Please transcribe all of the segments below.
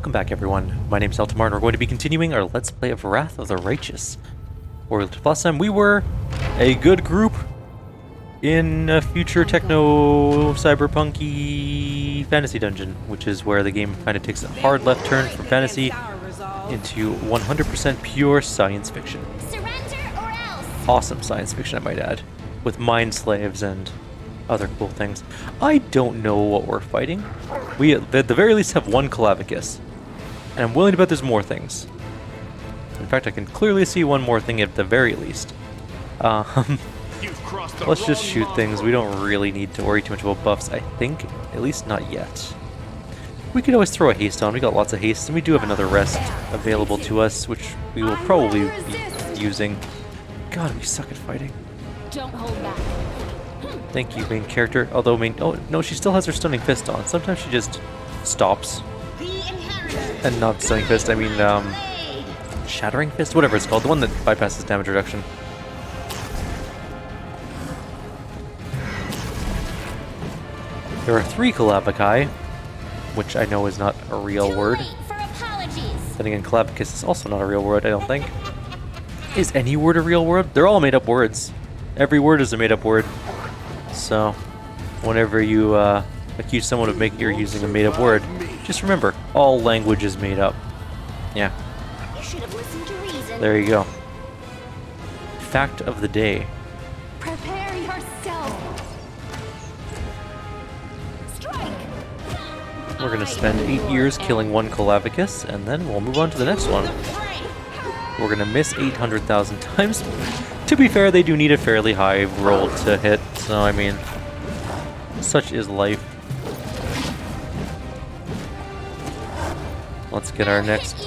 Welcome back, everyone. My name's Eltimar, and we're going to be continuing our Let's Play of Wrath of the Righteous. Last time we were a good group in a future techno cyberpunky fantasy dungeon, which is where the game kind of takes a hard left turn from fantasy into 100% pure science fiction. Awesome science fiction, I might add, with mind slaves and other cool things. I don't know what we're fighting. We at the very least have one Clavicus, and I'm willing to bet there's more things. In fact, I can clearly see one more thing at the very least. Let's just shoot things. We don't really need to worry too much about buffs, I think. At least not yet. We could always throw a haste on. We got lots of haste, and we do have another rest available to us, which we will probably be using. God, we suck at fighting. Don't hold back. Thank you, main character. Although oh no, she still has her stunning fist on. Sometimes she just stops. And not stunning fist, I mean shattering fist, whatever it's called, the one that bypasses damage reduction. There are 3 Calavici, which I know is not a real word. Then again, Clavicus is also not a real word, I don't think. Is any word a real word? They're all made-up words. Every word is a made-up word. So, whenever you accuse someone of you're using a made-up word, just remember, all language is made up. Yeah. There you go. Fact of the day. Prepare yourself. Strike. We're gonna spend 8 years killing one Clavicus, and then we'll move on to the next one. We're gonna miss 800,000 times. To be fair, they do need a fairly high roll to hit, so I mean, such is life. Let's get our next...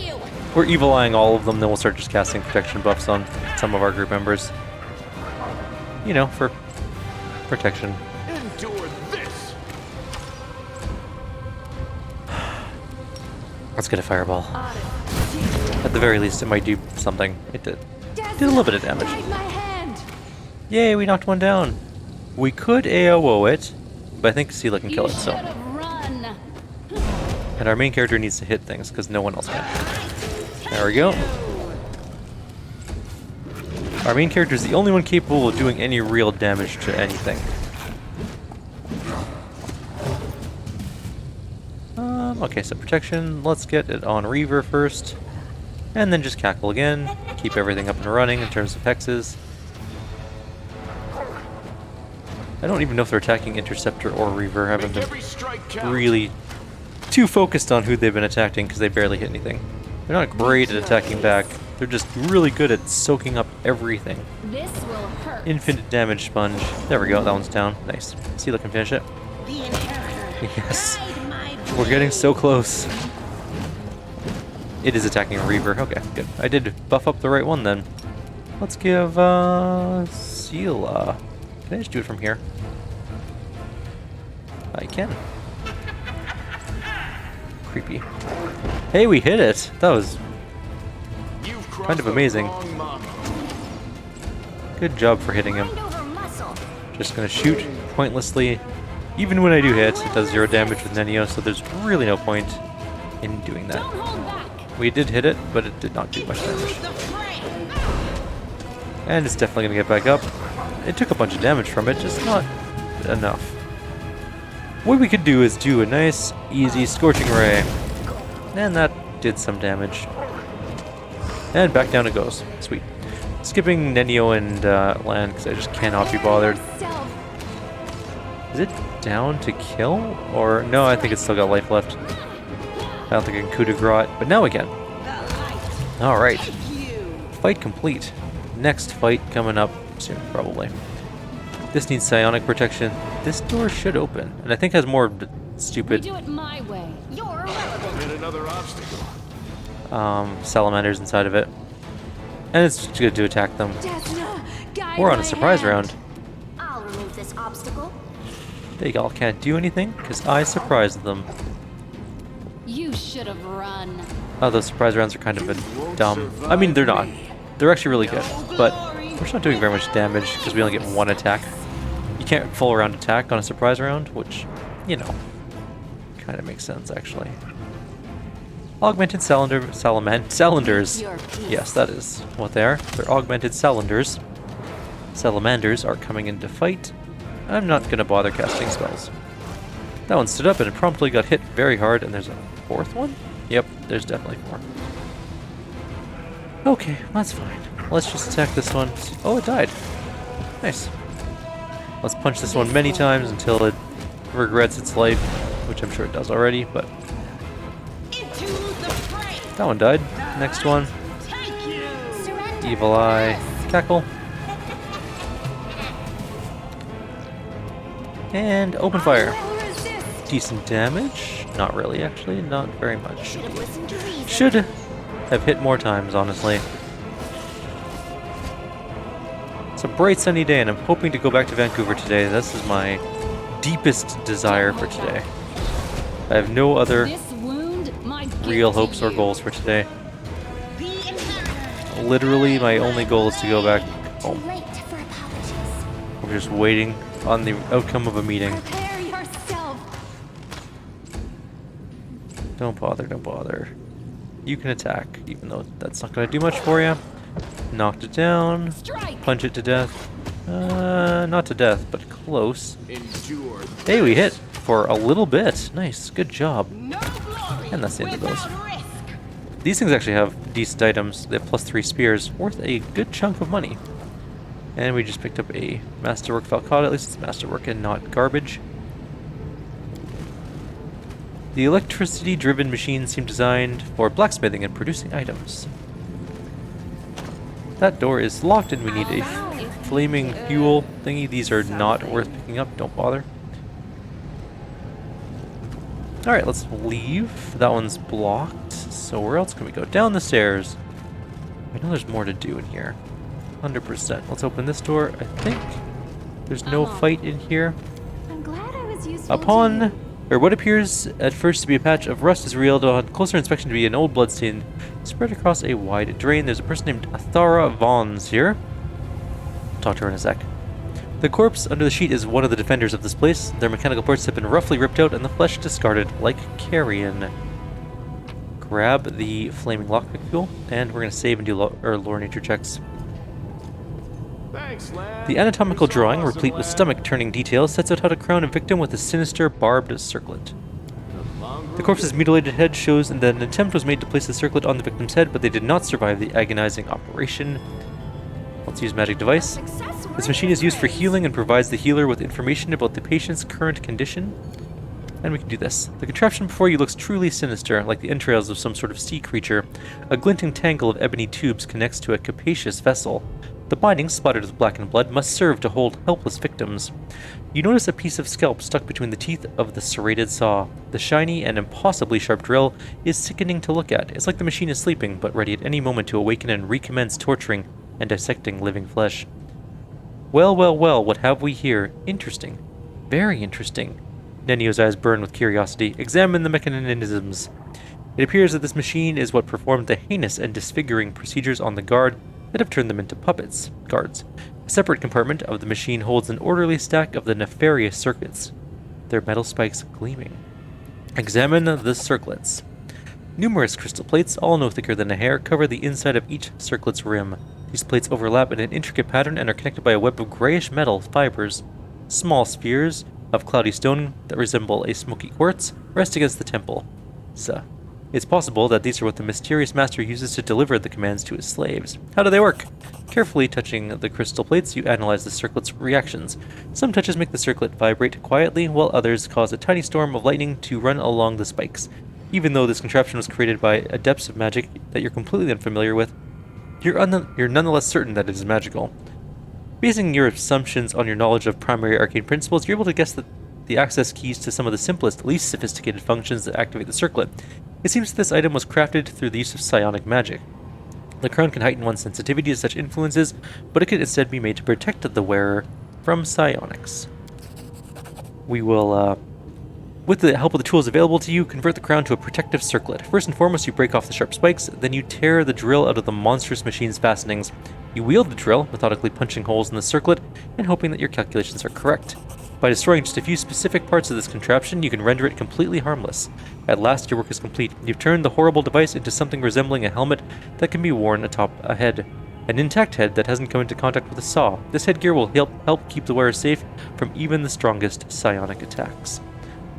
We're evil-eyeing all of them, then we'll start just casting protection buffs on some of our group members. You know, for protection. Endure this. Let's get a fireball. At the very least, it might do something. It did. Did a little bit of damage. Yay, we knocked one down. We could AOO it, but I think Sela can kill it, so. And our main character needs to hit things, because no one else can. There we go. Our main character is the only one capable of doing any real damage to anything. Okay, so protection. Let's get it on Reaver first. And then just cackle again. Keep everything up and running in terms of hexes. I don't even know if they're attacking Interceptor or Reaver. I haven't been really too focused on who they've been attacking because they barely hit anything. They're not great at attacking back. They're just really good at soaking up everything. This will hurt. Infinite damage sponge. There we go. That one's down. Nice. Sela can finish it. Yes. We're getting so close. It is attacking a Reaver. Okay, good. I did buff up the right one then. Let's give Sela. Can I just do it from here? I can. Creepy. Hey, we hit it! That was kind of amazing. Good job for hitting him. Just gonna shoot pointlessly. Even when I do hit, it does 0 damage with Nenio, so there's really no point in doing that. We did hit it, but it did not do much damage. And it's definitely gonna get back up. It took a bunch of damage from it, just not enough. What we could do is do a nice, easy Scorching Ray. And that did some damage. And back down it goes. Sweet. Skipping Nenio and Land, because I just cannot be bothered. Is it down to kill? Or, no, I think it's still got life left. I don't think I can coup de grace it, but now we can. Alright. Fight complete. Next fight coming up soon, probably. This needs psionic protection. This door should open, and I think has more stupid. We do it my way. You're irrelevant. Hit another obstacle. Salamanders inside of it, and it's good to attack them. We're on a surprise round. I'll remove this obstacle. They all can't do anything because I surprised them. You should have run. Oh, those surprise rounds are kind of dumb. I mean, they're not. They're actually really good, but we're just not doing very much damage because we only get 1 attack. You can't full round attack on a surprise round, which, you know, kind of makes sense actually. Augmented salamanders. Your piece. Yes, that is what they are. They're augmented salamanders. Salamanders are coming in to fight. I'm not going to bother casting spells. That one stood up and it promptly got hit very hard, and there's a fourth one? Yep, there's definitely 4. Okay, that's fine. Let's just attack this one. Oh, it died. Nice. Let's punch this one many times until it regrets its life, which I'm sure it does already, but... That one died. Next one. Surrender. Evil Eye. Cackle. And open fire. Decent damage. Not really, actually. Not very much. Should have listened to reason. Should have hit more times, honestly. It's a bright sunny day, and I'm hoping to go back to Vancouver today. This is my deepest desire for today. I have no other This wound, my real gift to hopes or you. goals for today. Literally, my only goal is to go back Too home. late for apologies. We're just waiting on the outcome of a meeting. Prepare yourself. Don't bother, don't bother. You can attack, even though that's not going to do much for you. Knocked it down. Strike. Punch it to death. Not to death, but close. Endure. Hey, we hit for a little bit. Nice, good job. No glory And that's the end of those. without risk. These things actually have decent items. They have +3 spears, worth a good chunk of money. And we just picked up a Masterwork Falcata. At least it's Masterwork and not garbage. The electricity-driven machines seem designed for blacksmithing and producing items. That door is locked and we need a flaming fuel thingy. These are not worth picking up. Don't bother. Alright, let's leave. That one's blocked. So where else can we go? Down the stairs. I know there's more to do in here. 100%. Let's open this door. I think there's no fight in here. I'm glad I was useful to Upon, you. or what appears at first to be a patch of rust is revealed on closer inspection to be an old bloodstain spread across a wide drain. There's a person named Athara Vons here. Talk to her in a sec. The corpse under the sheet is one of the defenders of this place. Their mechanical parts have been roughly ripped out and the flesh discarded like carrion. Grab the flaming lockpick fuel, and we're going to save and do lore nature checks. Thanks, lad. The anatomical You're so drawing, awesome, replete with lad. stomach-turning details, sets out how to crown a victim with a sinister, barbed circlet. The corpse's mutilated head shows that an attempt was made to place the circlet on the victim's head, but they did not survive the agonizing operation. Let's use magic device. This machine is used for healing and provides the healer with information about the patient's current condition. And we can do this. The contraption before you looks truly sinister, like the entrails of some sort of sea creature. A glinting tangle of ebony tubes connects to a capacious vessel. The binding, splattered with blackened blood, must serve to hold helpless victims. You notice a piece of scalp stuck between the teeth of the serrated saw. The shiny and impossibly sharp drill is sickening to look at. It's like the machine is sleeping, but ready at any moment to awaken and recommence torturing and dissecting living flesh. Well, well, well, what have we here? Interesting. Very interesting. Nenio's eyes burn with curiosity. Examine the mechanisms. It appears that this machine is what performed the heinous and disfiguring procedures on the guard that have turned them into guards. A separate compartment of the machine holds an orderly stack of the nefarious circuits, their metal spikes gleaming. Examine the circlets. Numerous crystal plates, all no thicker than a hair, cover the inside of each circlet's rim. These plates overlap in an intricate pattern and are connected by a web of grayish metal fibers. Small spheres of cloudy stone that resemble a smoky quartz rest against the temple. It's possible that these are what the mysterious master uses to deliver the commands to his slaves. How do they work? Carefully touching the crystal plates, you analyze the circlet's reactions. Some touches make the circlet vibrate quietly, while others cause a tiny storm of lightning to run along the spikes. Even though this contraption was created by adepts of magic that you're completely unfamiliar with, you're nonetheless certain that it is magical. Basing your assumptions on your knowledge of primary arcane principles, you're able to guess that the access keys to some of the simplest, least sophisticated functions that activate the circlet. It seems that this item was crafted through the use of psionic magic. The crown can heighten one's sensitivity to such influences, but it can instead be made to protect the wearer from psionics. We will, with the help of the tools available to you, convert the crown to a protective circlet. First and foremost, you break off the sharp spikes, then you tear the drill out of the monstrous machine's fastenings. You wield the drill, methodically punching holes in the circlet and hoping that your calculations are correct. By destroying just a few specific parts of this contraption, you can render it completely harmless. At last, your work is complete. You've turned the horrible device into something resembling a helmet that can be worn atop a head. An intact head that hasn't come into contact with a saw. This headgear will help keep the wearer safe from even the strongest psionic attacks.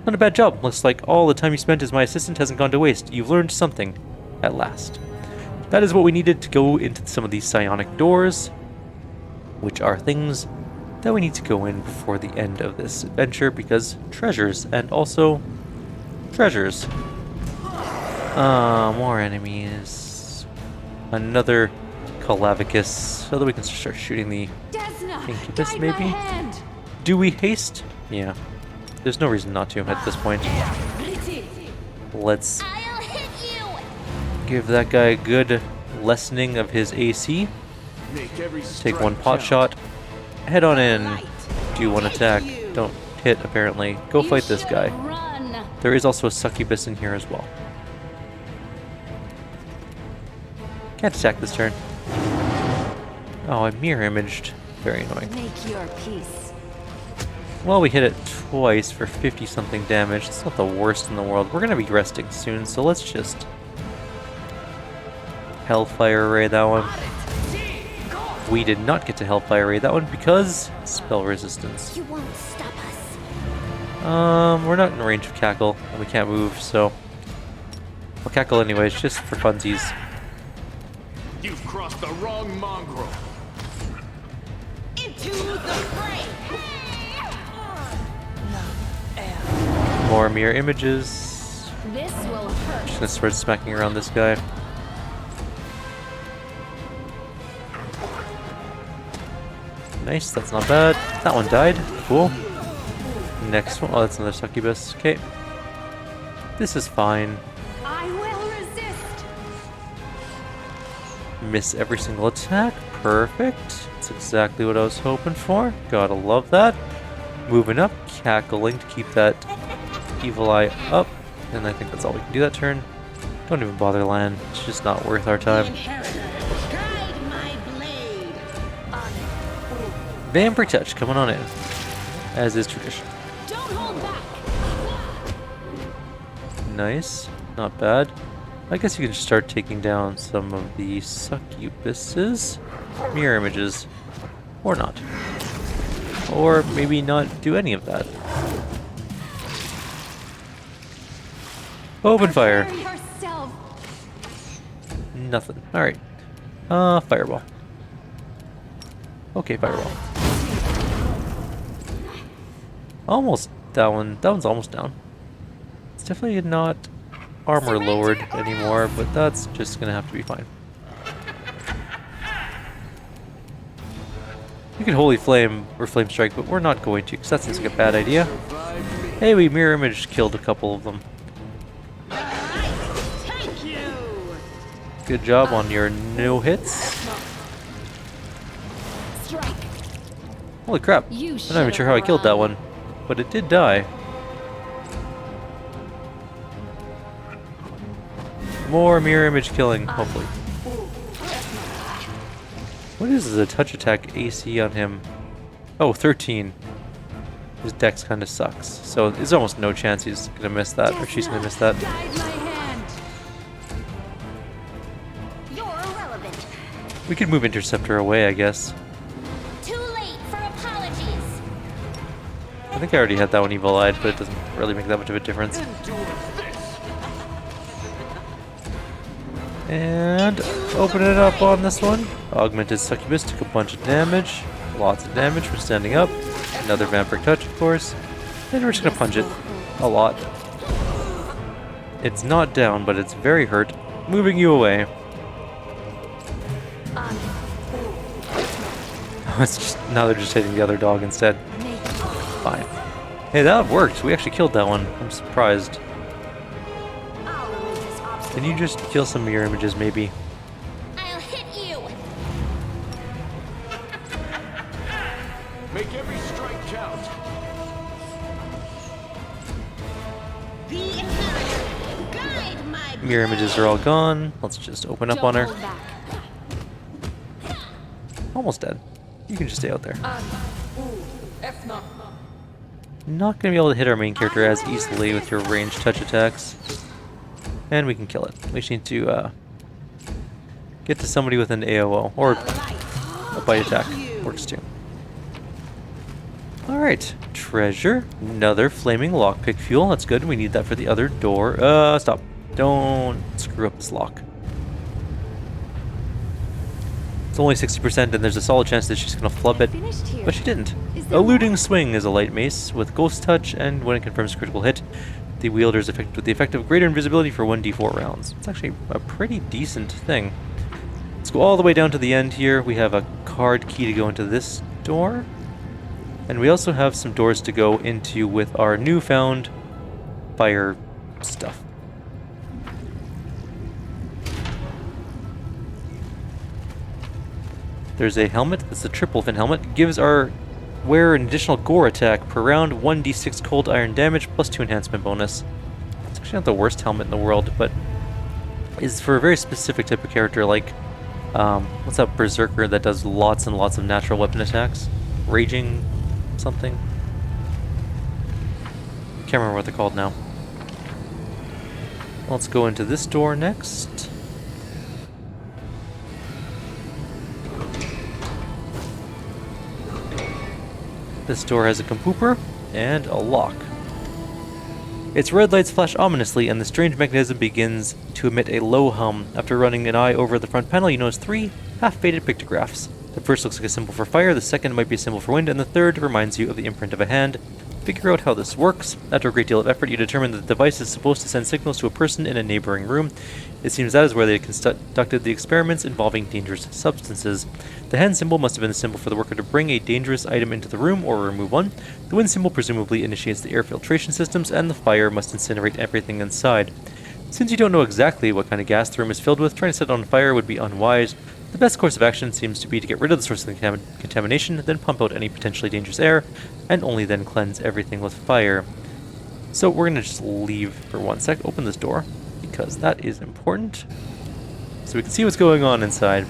Not a bad job. Looks like all the time you spent as my assistant hasn't gone to waste. You've learned something, at last. That is what we needed to go into some of these psionic doors, which are things that we need to go in before the end of this adventure, because treasures, and also treasures. More enemies. Another Calavicus, so that we can start shooting the Incubus, maybe? Do we haste? Yeah. There's no reason not to at this point. Let's give that guy a good lessening of his AC. Take one pot shot. Head on in. Do one attack. Don't hit, apparently. Go fight this guy. There is also a succubus in here as well. Can't attack this turn. Oh, I mirror imaged. Very annoying. Make your peace. Well, we hit it twice for 50-something damage. It's not the worst in the world. We're going to be resting soon, so let's just Hellfire Ray that one. We did not get to Hellfire Ray that one because spell resistance. You won't stop us. We're not in range of Cackle, and we can't move, so we'll Cackle anyways, just for funsies. You've crossed the wrong mongrel. Into the fray. More mirror images. This will hurt. Just gonna start smacking around this guy. Nice, that's not bad. That one died. Cool. Next one. Oh, that's another succubus. Okay. This is fine. I will resist. Miss every single attack. Perfect. That's exactly what I was hoping for. Gotta love that. Moving up, cackling to keep that evil eye up. And I think that's all we can do that turn. Don't even bother land. It's just not worth our time. Vampire Touch coming on in, as is tradition. Don't hold back. Nice, not bad. I guess you can start taking down some of the succubuses, mirror images, or not. Or maybe not do any of that. Open fire. Nothing. Alright. Fireball. Okay, fireball. Almost that one. That one's almost down. It's definitely not armor lowered anymore, but that's just gonna have to be fine. We could Holy Flame or Flame Strike, but we're not going to, because that seems like a bad idea. Hey, we mirror image killed a couple of them. Good job on your no hits. Holy crap. I'm not even sure how I killed that one, but it did die. More mirror image killing, hopefully. What is the touch attack AC on him? Oh, 13. His dex kind of sucks, so there's almost no chance he's gonna miss that, or she's gonna miss that. We could move Interceptor away, I guess. Too late for apologies. I think I already had that one evil-eyed, but it doesn't really make that much of a difference. And open it up on this one. Augmented Succubus took a bunch of damage. Lots of damage for standing up. Another Vampiric Touch, of course. And we're just gonna punch it. A lot. It's not down, but it's very hurt. Moving you away. It's just, now they're just hitting the other dog instead. Fine. Hey, that worked. We actually killed that one. I'm surprised. Can you just kill some mirror images, maybe? I'll hit you. Make every strike count. The inheritor, guide my Mirror images are all gone. Let's just open up on her. Almost dead. You can just stay out there. not going to be able to hit our main character as easily with your ranged touch attacks. And we can kill it. We just need to get to somebody with an AOO, or a bite attack. Works too. Alright, treasure. Another flaming lockpick fuel. That's good. We need that for the other door. Stop. Don't screw up this lock. It's only 60% and there's a solid chance that she's going to flub it, but she didn't. Eluding Swing is a light mace with Ghost Touch, and when it confirms critical hit, the wielder is affected with the effect of greater invisibility for 1d4 rounds. It's actually a pretty decent thing. Let's go all the way down to the end here. We have a card key to go into this door. And we also have some doors to go into with our newfound fire stuff. There's a helmet. It's a triple fin helmet. Gives our wearer an additional gore attack per round, 1d6 cold iron damage, plus 2 enhancement bonus. It's actually not the worst helmet in the world, but is for a very specific type of character like, what's that berserker that does lots and lots of natural weapon attacks? Raging something? Can't remember what they're called now. Let's go into this door next. This door has a compooper and a lock. Its red lights flash ominously, and the strange mechanism begins to emit a low hum. After running an eye over the front panel, you notice 3 half-faded pictographs. The first looks like a symbol for fire, the second might be a symbol for wind, and the third reminds you of the imprint of a hand. Figure out how this works. After a great deal of effort, you determine that the device is supposed to send signals to a person in a neighboring room. It seems that is where they conducted the experiments involving dangerous substances. The hand symbol must have been the symbol for the worker to bring a dangerous item into the room or remove one. The wind symbol presumably initiates the air filtration systems, and the fire must incinerate everything inside. Since you don't know exactly what kind of gas the room is filled with, trying to set it on fire would be unwise. The best course of action seems to be to get rid of the source of the contamination, then pump out any potentially dangerous air, and only then cleanse everything with fire. So we're going to just leave for 1 sec, open this door, because that is important, so we can see what's going on inside.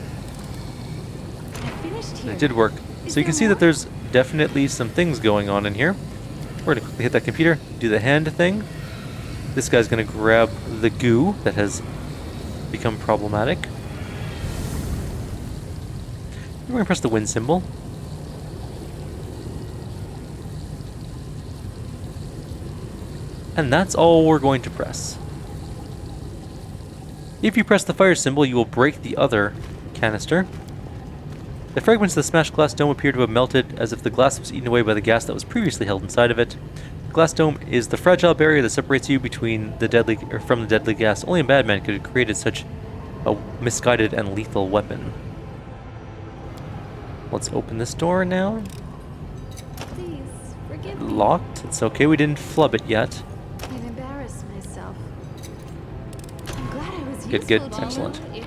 And it did work. So you can see that there's definitely some things going on in here. We're going to quickly hit that computer, do the hand thing. This guy's going to grab the goo that has become problematic. We're going to press the wind symbol. And that's all we're going to press. If you press the fire symbol, you will break the other canister. The fragments of the smashed glass dome appear to have melted, as if the glass was eaten away by the gas that was previously held inside of it. The glass dome is the fragile barrier that separates you between the deadly from the deadly gas. Only a madman could have created such a misguided and lethal weapon. Let's open this door now. Please, forgive me. Locked. It's okay, we didn't flub it yet. I'm embarrassed myself. I'm glad I was Good, useful to you. excellent. If you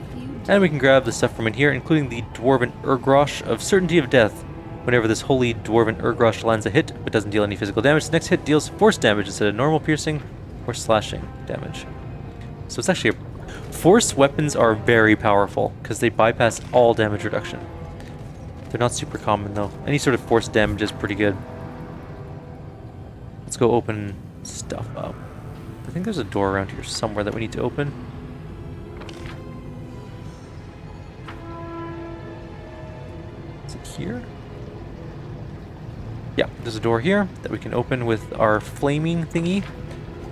And we can grab the stuff from in here, including the Dwarven Urgrosh of Certainty of Death. Whenever this holy Dwarven Urgrosh lands a hit, but doesn't deal any physical damage, the next hit deals force damage instead of normal piercing or slashing damage. So it's actually force weapons are very powerful, because they bypass all damage reduction. They're not super common though. Any sort of force damage is pretty good. Let's go open stuff up. I think there's a door around here somewhere that we need to open. Is it here? Yeah, there's a door here that we can open with our flaming thingy.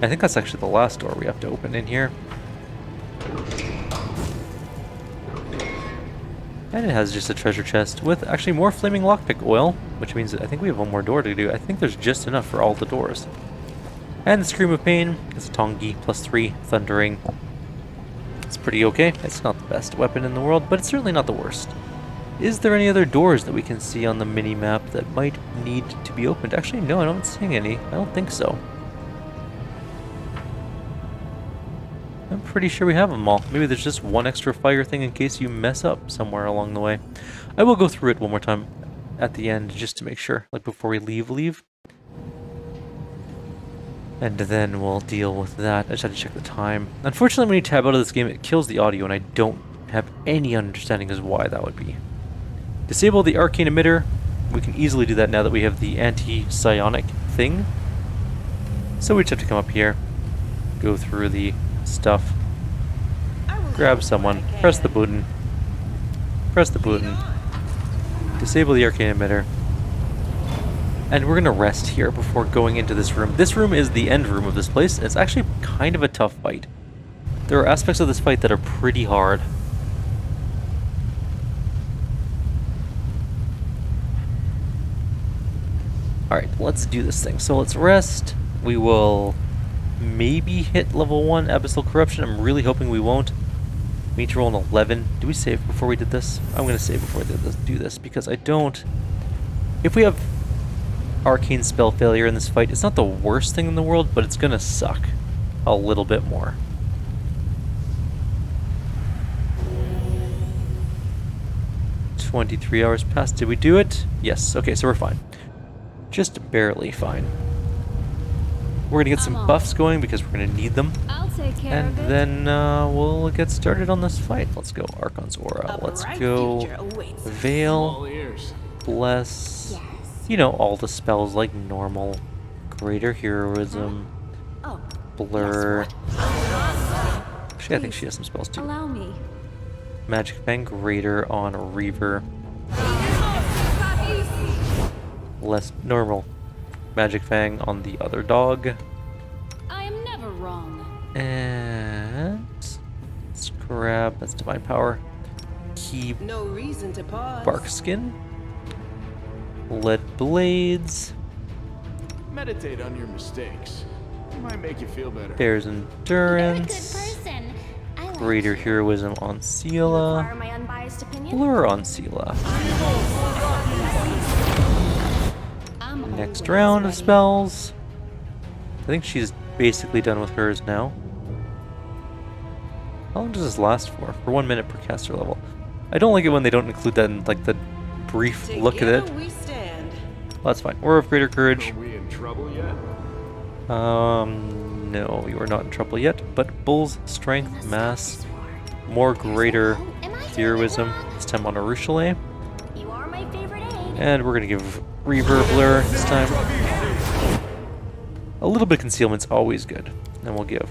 I think that's actually the last door we have to open in here. And it has just a treasure chest with actually more flaming lockpick oil, which means that I think we have one more door to do. I think there's just enough for all the doors. And the Scream of Pain is a Tongi, +3, Thundering. It's pretty okay. It's not the best weapon in the world, but it's certainly not the worst. Is there any other doors that we can see on the mini-map that might need to be opened? Actually, no, I don't see any. I don't think so. I'm pretty sure we have them all. Maybe there's just one extra fire thing in case you mess up somewhere along the way. I will go through it one more time at the end just to make sure, like before we leave. And then we'll deal with that. I just had to check the time. Unfortunately, when you tab out of this game, it kills the audio, and I don't have any understanding as why that would be. Disable the arcane emitter. We can easily do that now that we have the anti-psionic thing. So we just have to come up here, go through the stuff, grab someone, press the button, disable the arcane emitter, and we're gonna rest here before going into this room. This room is the end room of this place. It's actually kind of a tough fight. There are aspects of this fight that are pretty hard. Alright, let's do this thing. So let's rest. We will maybe hit level 1 Abyssal Corruption. I'm really hoping we won't. We need to roll an 11. Do we save before we did this? I'm going to save before we do this because I don't... If we have arcane spell failure in this fight, it's not the worst thing in the world, but it's going to suck a little bit more. "23 hours passed. Did we do it? Yes. Okay, so we're fine. Just barely fine. We're gonna get some buffs going because we're gonna need them. I'll take care And of it. then we'll get started on this fight. Let's go Archon's Aura. Let's go Veil, All ears. Bless. Yes. You know, all the spells like normal. Greater Heroism, Oh, Blur. yes, what? Actually, I think she has some spells too. Allow me. Magic Fang Greater on Reaver. Less normal. Magic Fang on the other dog. I am never wrong. And let's grab, that's Divine Power. Keep No reason to pause. Bark Skin. Lead Blades. Meditate on your mistakes. It might make you feel better. Bear's You're a good Endurance. person. I like Greater Heroism on Seela. Require my unbiased opinion? Blur on Seela. I'm Next always round of ready. spells. I think she's basically done with hers now. How long does this last for? For 1 minute per caster level. I don't like it when they don't include that in like the brief look at it. Together we stand. Well, that's fine. We're of greater courage. Are we in trouble yet? No, you are not in trouble yet. But Bull's Strength, Mass, more greater Heroism, this time on Arushale. You are my favorite egg. And we're gonna give Reaver Blur this time. A little bit of concealment's always good. And we'll give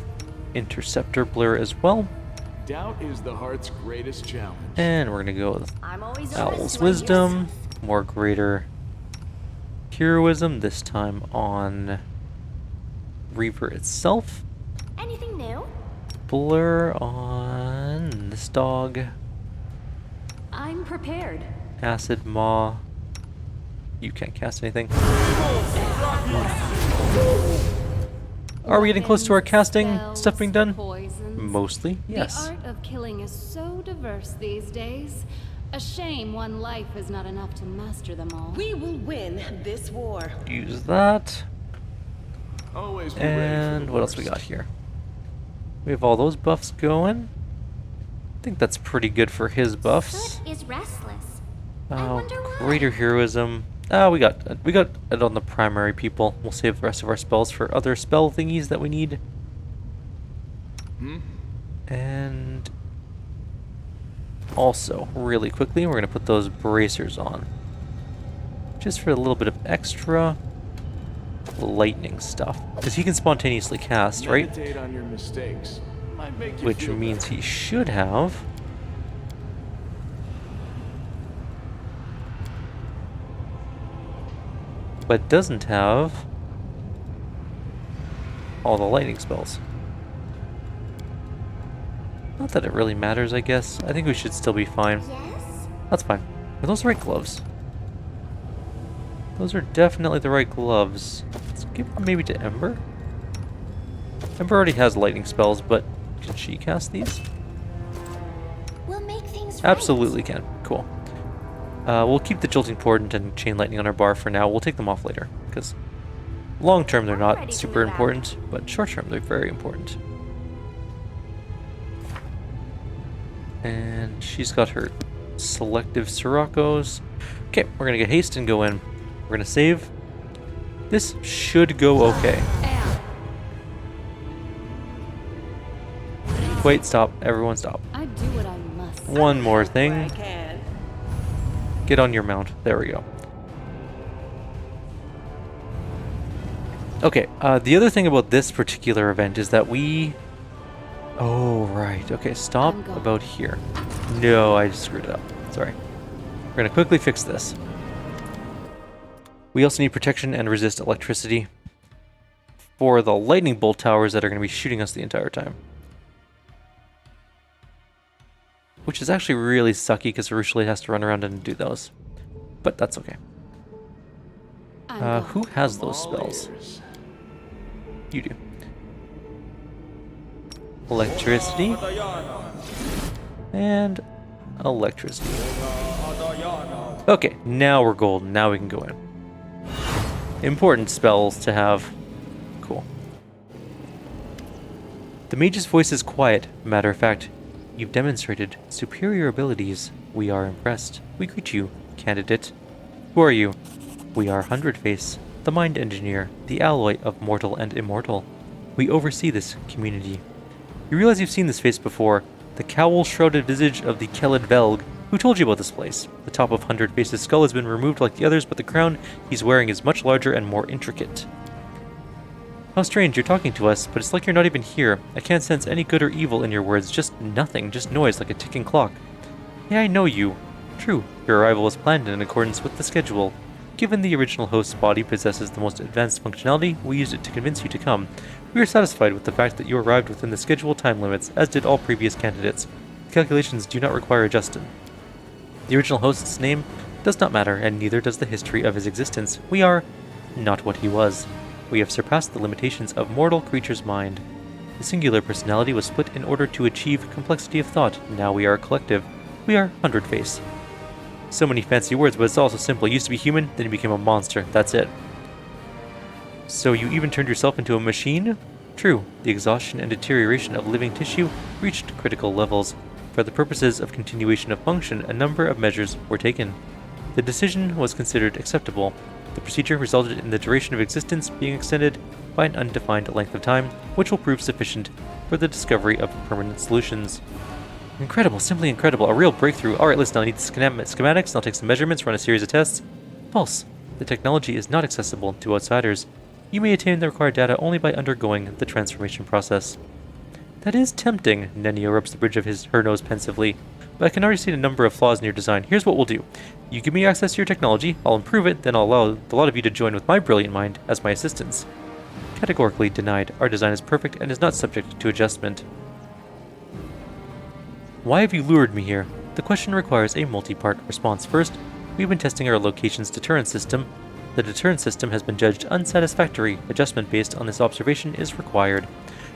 Interceptor Blur as well. Doubt is the heart's greatest challenge. And we're gonna go with I'm always Owl's honest when I use Wisdom, more greater Heroism, this time on Reaver itself. Anything new? Blur on this dog. I'm prepared. Acid Maw. You can't cast anything. Are we getting close to our casting stuff being done? Poisons. Mostly, The yes. art of killing is so diverse these days. A shame one life is not enough to master them all. We will win this war. Use that. Always be ready for And the what else we worst. got here? We have all those buffs going. I think that's pretty good for his buffs. Foot is restless. I Oh, wonder why. greater heroism. Ah, we got it on the primary people. We'll save the rest of our spells for other spell thingies that we need. Hmm? And also, really quickly, we're gonna put those bracers on, just for a little bit of extra lightning stuff, because he can spontaneously cast, right? Meditate on your mistakes. Might make you Which feel means better. he should have. But doesn't have all the lightning spells. Not that it really matters, I guess. I think we should still be fine. Yes? That's fine. Are those the right gloves? Those are definitely the right gloves. Let's give one maybe to Ember. Ember already has lightning spells, but can she cast these? We'll make things right. Absolutely can. Cool. We'll keep the Jolting Portent and Chain Lightning on our bar for now. We'll take them off later, because long term they're I'm ready not to super move out. important, but short term they're very important. And she's got her selective Sirocco's. Okay, we're gonna get haste and go in. We're gonna save. This should go okay. Wait, stop. Everyone stop. I do what I must. One more Where I thing. can. Get on your mount. There we go. Okay, the other thing about this particular event is that we... Oh, right. Okay, stop I'm gone. about here. No, I just screwed it up. Sorry. We're going to quickly fix this. We also need protection and resist electricity for the lightning bolt towers that are going to be shooting us the entire time. Which is actually really sucky because Rushli has to run around and do those. But that's okay. I'm gone. Who has those All spells? ears. You do. Electricity. And electricity. Okay, now we're golden. Now we can go in. Important spells to have. Cool. The mage's voice is quiet. Matter of fact, you've demonstrated superior abilities. We are impressed. We greet you, candidate. Who are you? We are Hundred Face, the mind engineer, the alloy of mortal and immortal. We oversee this community. You realize you've seen this face before. The cowl-shrouded visage of the Kelid Velg. Who told you about this place? The top of Hundred Face's skull has been removed like the others, but the crown he's wearing is much larger and more intricate. How strange, you're talking to us, but it's like you're not even here. I can't sense any good or evil in your words, just nothing, just noise like a ticking clock. Yeah, I know you. True, your arrival was planned in accordance with the schedule. Given the original host's body possesses the most advanced functionality, we used it to convince you to come. We are satisfied with the fact that you arrived within the scheduled time limits, as did all previous candidates. The calculations do not require adjustment. The original host's name does not matter, and neither does the history of his existence. We are not what he was. We have surpassed the limitations of mortal creature's mind. The singular personality was split in order to achieve complexity of thought. Now we are a collective. We are Hundred Face. So many fancy words, but it's also simple. You used to be human, then you became a monster. That's it. So you even turned yourself into a machine? True. The exhaustion and deterioration of living tissue reached critical levels. For the purposes of continuation of function, a number of measures were taken. The decision was considered acceptable. The procedure resulted in the duration of existence being extended by an undefined length of time, which will prove sufficient for the discovery of permanent solutions. Incredible, simply incredible, a real breakthrough. Alright, listen, I'll need the schematics, I'll take some measurements, run a series of tests. False. The technology is not accessible to outsiders. You may attain the required data only by undergoing the transformation process. That is tempting, Nenio rubs the bridge of her nose pensively. But I can already see a number of flaws in your design. Here's what we'll do. You give me access to your technology, I'll improve it, then I'll allow the lot of you to join with my brilliant mind as my assistants. Categorically denied. Our design is perfect and is not subject to adjustment. Why have you lured me here? The question requires a multi-part response. First, we've been testing our location's deterrent system. The deterrent system has been judged unsatisfactory. Adjustment based on this observation is required.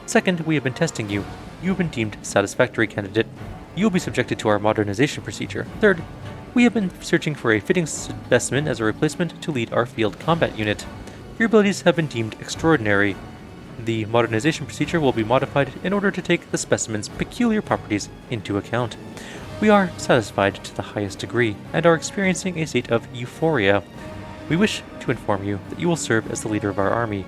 Second, we have been testing you. You have been deemed satisfactory candidate. You will be subjected to our modernization procedure. Third, we have been searching for a fitting specimen as a replacement to lead our field combat unit. Your abilities have been deemed extraordinary. The modernization procedure will be modified in order to take the specimen's peculiar properties into account. We are satisfied to the highest degree and are experiencing a state of euphoria. We wish to inform you that you will serve as the leader of our army.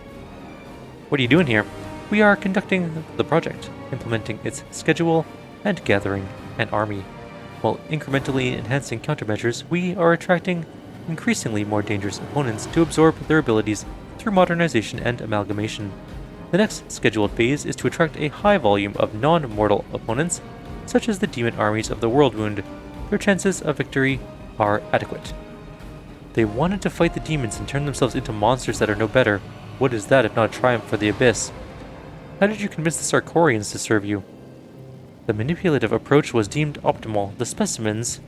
What are you doing here? We are conducting the project, implementing its schedule, and gathering an army. While incrementally enhancing countermeasures, we are attracting increasingly more dangerous opponents to absorb their abilities through modernization and amalgamation. The next scheduled phase is to attract a high volume of non-mortal opponents, such as the demon armies of the Worldwound. Their chances of victory are adequate. They wanted to fight the demons and turn themselves into monsters that are no better. What is that if not a triumph for the Abyss? How did you convince the Sarkorians to serve you? The manipulative approach was deemed optimal. The specimens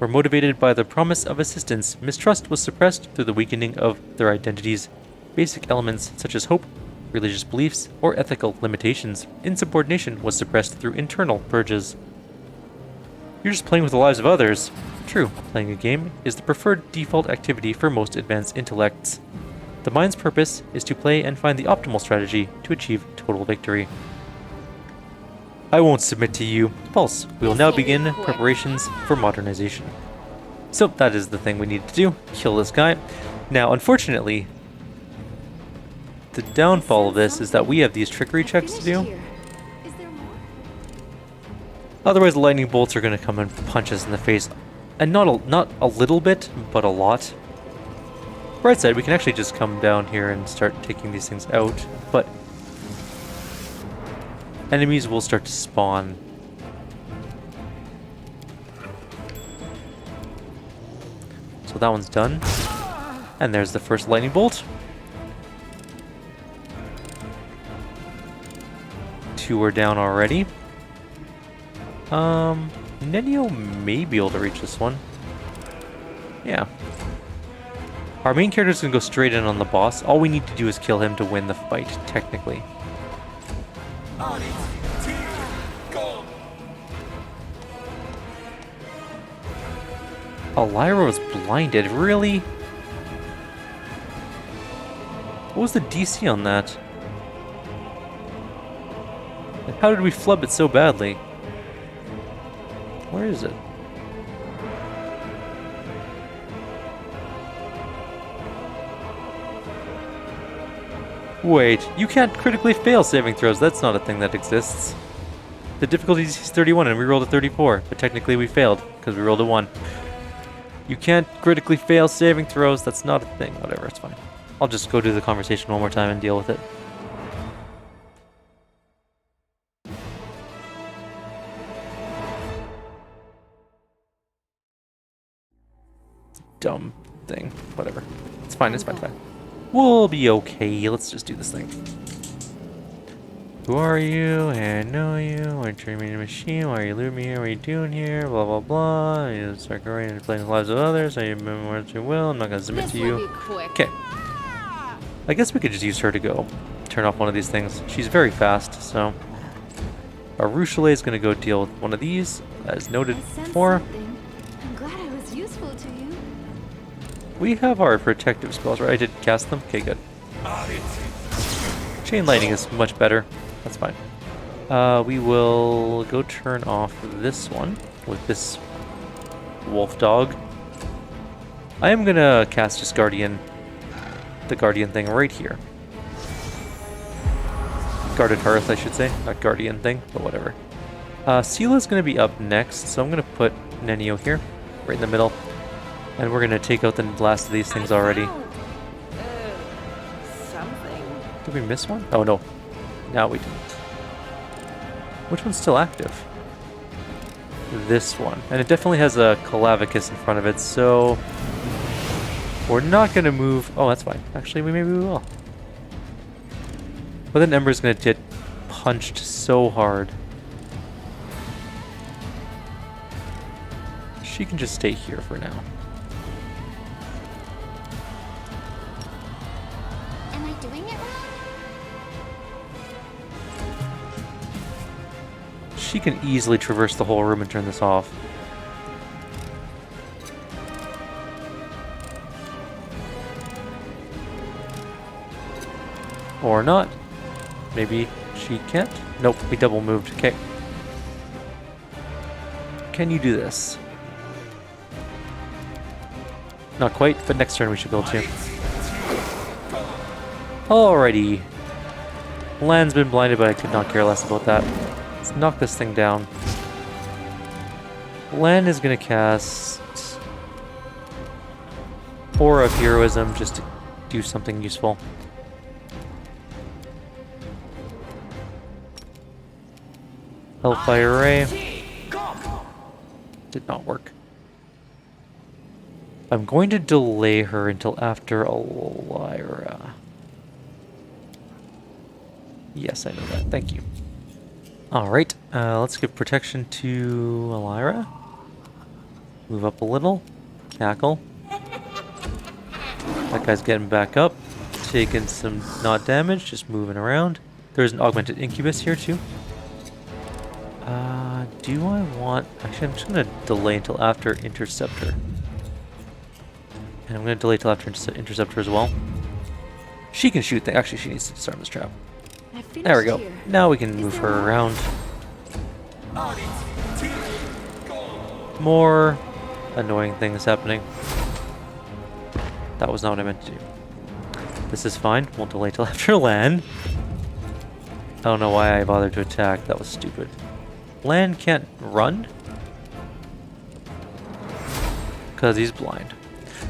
were motivated by the promise of assistance. Mistrust was suppressed through the weakening of their identities. Basic elements such as hope, religious beliefs, or ethical limitations. Insubordination was suppressed through internal purges. You're just playing with the lives of others. True, playing a game is the preferred default activity for most advanced intellects. The mind's purpose is to play and find the optimal strategy to achieve total victory. I won't submit to you. Pulse. We will now begin preparations for modernization. So that is the thing we need to do. Kill this guy. Now, unfortunately, the downfall of this is that we have these trickery checks to do. Is there more? Otherwise, the lightning bolts are going to come and punch us in the face. And not a little bit, but a lot. Bright side, we can actually just come down here and start taking these things out, but enemies will start to spawn. So that one's done. And there's the first lightning bolt. 2 are down already. Nenio may be able to reach this one. Yeah. Our main character is going to go straight in on the boss. All we need to do is kill him to win the fight, technically. Elira was blinded, really? What was the DC on that? And how did we flub it so badly? Where is it? Wait, you can't critically fail saving throws. That's not a thing that exists. The difficulty is 31 and we rolled a 34, but technically we failed because we rolled a 1. You can't critically fail saving throws. That's not a thing. Whatever, it's fine. I'll just go do the conversation one more time and deal with it. Dumb thing. Whatever. It's fine, it's fine, it's fine. We'll be okay. Let's just do this thing. Who are you? I know you. Why are you me in a machine? Why are you luring me here? What are you doing here? Blah blah blah. You start going and playing the lives of others. I remember what you will. I'm not gonna submit to you. Okay. I guess we could just use her to go turn off one of these things. She's very fast, so our Rouchelet is gonna go deal with one of these, as noted before. I'm glad I was useful to you. We have our protective spells, right? I did cast them? Okay, good. Chain lightning is much better. That's fine. We will go turn off this one with this wolf dog. I am gonna cast just Guardian, the Guardian thing right here. Guarded Hearth, I should say. Not Guardian thing, but whatever. Seela's gonna be up next, so I'm gonna put Nenio here, right in the middle. And we're gonna take out the last of these things already. Something. Did we miss one? Oh no. Now we didn't. Which one's still active? This one. And it definitely has a Calavicus in front of it, so we're not gonna move. Oh, that's fine. Actually, maybe we will. But then Ember's gonna get punched so hard. She can just stay here for now. Am I doing it wrong? She can easily traverse the whole room and turn this off. Or not. Maybe she can't? Nope, we double moved. Okay. Can you do this? Not quite, but next turn we should be able to. Alrighty. Lan's been blinded, but I could not care less about that. Let's knock this thing down. Lan is gonna cast Aura of Heroism just to do something useful. Hellfire Ray. Did not work. I'm going to delay her until after Elira. Yes, I know that. Thank you. Alright, let's give protection to Elira. Move up a little. Cackle. That guy's getting back up. Taking some not damage, just moving around. There's an augmented incubus here too. Do I want... Actually, I'm just going to delay until after Interceptor. And I'm going to delay till after Interceptor as well. She can shoot things. Actually, she needs to disarm this trap. There we go. Here. Now we can move her around. More annoying things happening. That was not what I meant to do. This is fine. We'll delay till after land. I don't know why I bothered to attack. That was stupid. Lan can't run? Because he's blind.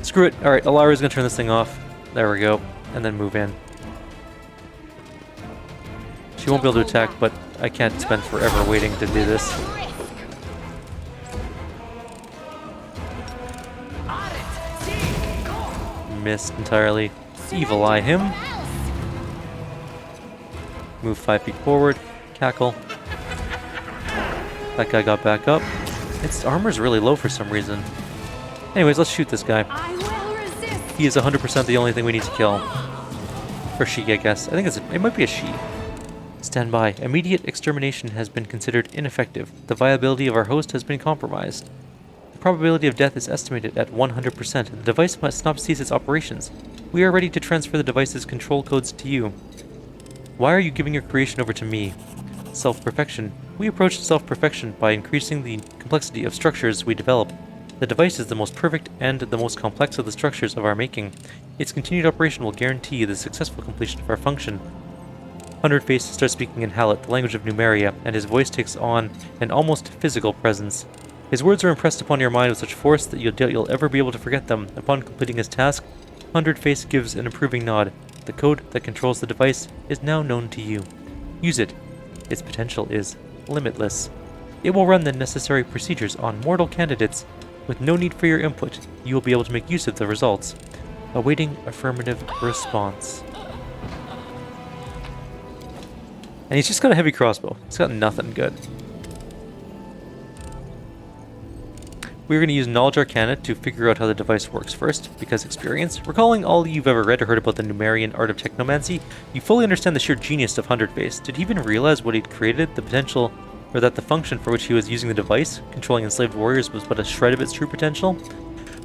Screw it. Alright, Elira's going to turn this thing off. There we go. And then move in. She won't be able to attack, but I can't spend forever waiting to do this. Missed entirely. Evil Eye him. Move 5 feet forward. Cackle. That guy got back up. Its armor's really low for some reason. Anyways, let's shoot this guy. He is 100% the only thing we need to kill. Or she, I guess. I think it might be a she. Stand by. Immediate extermination has been considered ineffective. The viability of our host has been compromised. The probability of death is estimated at 100%. The device must not cease its operations. We are ready to transfer the device's control codes to you. Why are you giving your creation over to me? Self-perfection. We approach self-perfection by increasing the complexity of structures we develop. The device is the most perfect and the most complex of the structures of our making. Its continued operation will guarantee the successful completion of our function. 100-Face starts speaking in Hallett, the language of Numeria, and his voice takes on an almost physical presence. His words are impressed upon your mind with such force that you'll ever be able to forget them. Upon completing his task, 100-Face gives an approving nod. The code that controls the device is now known to you. Use it. Its potential is limitless. It will run the necessary procedures on mortal candidates. With no need for your input, you will be able to make use of the results. Awaiting affirmative response. And he's just got a heavy crossbow. He's got nothing good. We're going to use Knowledge Arcana to figure out how the device works first, because experience. Recalling all you've ever read or heard about the Numerian art of technomancy, you fully understand the sheer genius of 100-Face. Did he even realize what he'd created? The potential, or that the function for which he was using the device, controlling enslaved warriors, was but a shred of its true potential?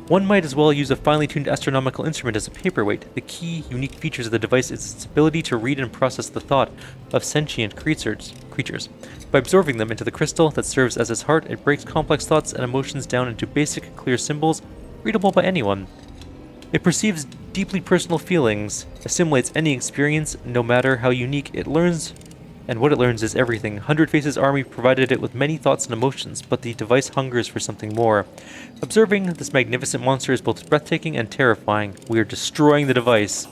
One might as well use a finely tuned astronomical instrument as a paperweight. The key, unique features of the device is its ability to read and process the thought of sentient creatures. By absorbing them into the crystal that serves as its heart, it breaks complex thoughts and emotions down into basic, clear symbols, readable by anyone. It perceives deeply personal feelings, assimilates any experience, no matter how unique it learns, and what it learns is everything. 100-Face's army provided it with many thoughts and emotions, but the device hungers for something more. Observing this magnificent monster is both breathtaking and terrifying. We are destroying the device.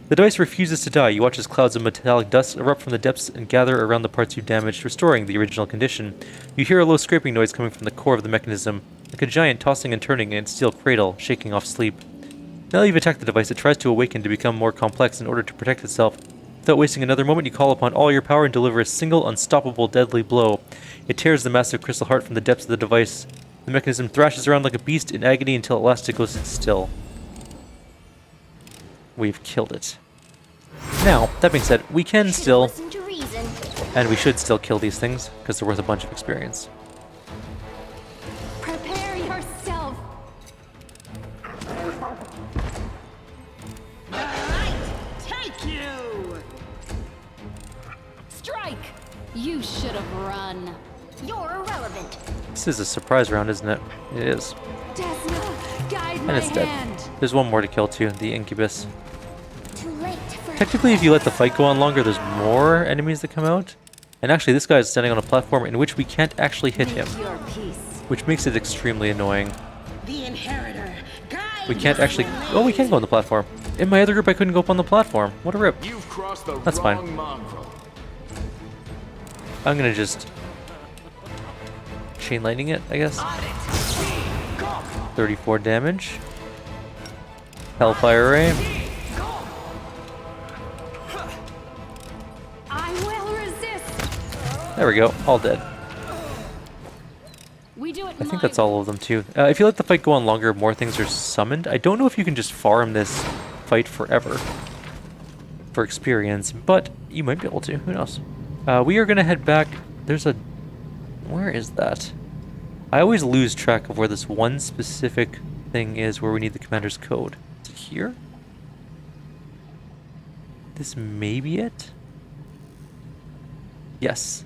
The device refuses to die. You watch as clouds of metallic dust erupt from the depths and gather around the parts you damaged, restoring the original condition. You hear a low scraping noise coming from the core of the mechanism, like a giant tossing and turning in its steel cradle, shaking off sleep. Now that you've attacked the device, it tries to awaken to become more complex in order to protect itself. Without wasting another moment, you call upon all your power and deliver a single, unstoppable, deadly blow. It tears the massive crystal heart from the depths of the device. The mechanism thrashes around like a beast in agony until at last it goes still. We've killed it. Now, that being said, we can still, Listen to reason. and we should still kill these things, because they're worth a bunch of experience. Prepare yourself. Take you! Strike. You should have run. You're irrelevant. This is a surprise round, isn't it? It is. Desna, guide And my it's dead. hand. There's one more to kill too, the Incubus. Too late for Technically, if you let the fight go on longer, there's more enemies that come out. And actually, this guy is standing on a platform in which we can't actually hit him, Make your peace. which makes it extremely annoying. The inheritor. Guide We can't actually... your Oh, we can go on the platform. In my other group, I couldn't go up on the platform. What a rip. You've crossed the That's fine. wrong mongrel. I'm gonna just... chain lightning it, I guess. 34 damage. Hellfire Ray. I will resist. There we go, all dead. We do it. I think that's all of them too. If you let the fight go on longer, more things are summoned. I don't know if you can just farm this fight forever for experience, but you might be able to. Who knows? We are going to head back. There's a... Where is that? I always lose track of where this one specific thing is where we need the commander's code. Is it here? This may be it? Yes.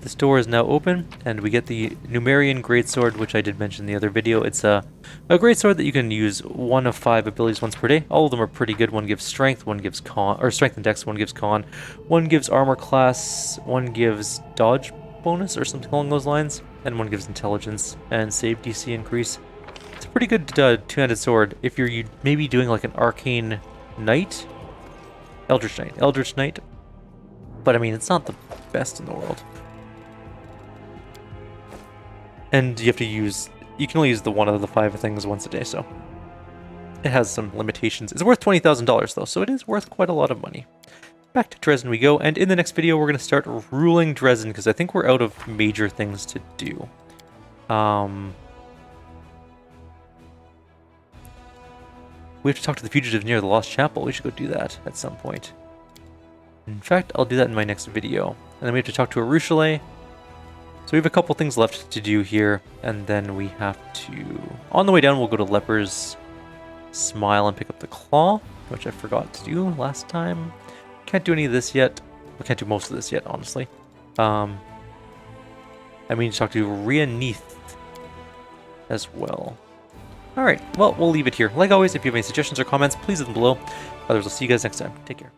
This door is now open, and we get the Numerian Greatsword, which I did mention in the other video. It's a greatsword that you can use 1 of 5 abilities once per day. All of them are pretty good. One gives strength, one gives con, or strength and dex, one gives con, one gives armor class, one gives dodge bonus or something along those lines, and one gives intelligence and save DC increase. It's a pretty good two-handed sword if you're maybe doing like an arcane knight, Eldritch Knight. But I mean, it's not the best in the world. And you have to use, you can only use the one of the 5 things once a day, so it has some limitations. It's worth $20,000 though, so it is worth quite a lot of money. Back to Dresden we go, and in the next video we're going to start ruling Dresden, because I think we're out of major things to do. We have to talk to the fugitive near the Lost Chapel. We should go do that at some point. In fact, I'll do that in my next video. And then we have to talk to a Ruchelet. So we have a couple things left to do here, and then we have to... On the way down, we'll go to Leper's Smile and pick up the Claw, which I forgot to do last time. Can't do any of this yet. We can't do most of this yet, honestly. And we need to talk to Rhea Neath as well. Alright, well, we'll leave it here. Like always, if you have any suggestions or comments, please leave them below. Others, I'll see you guys next time. Take care.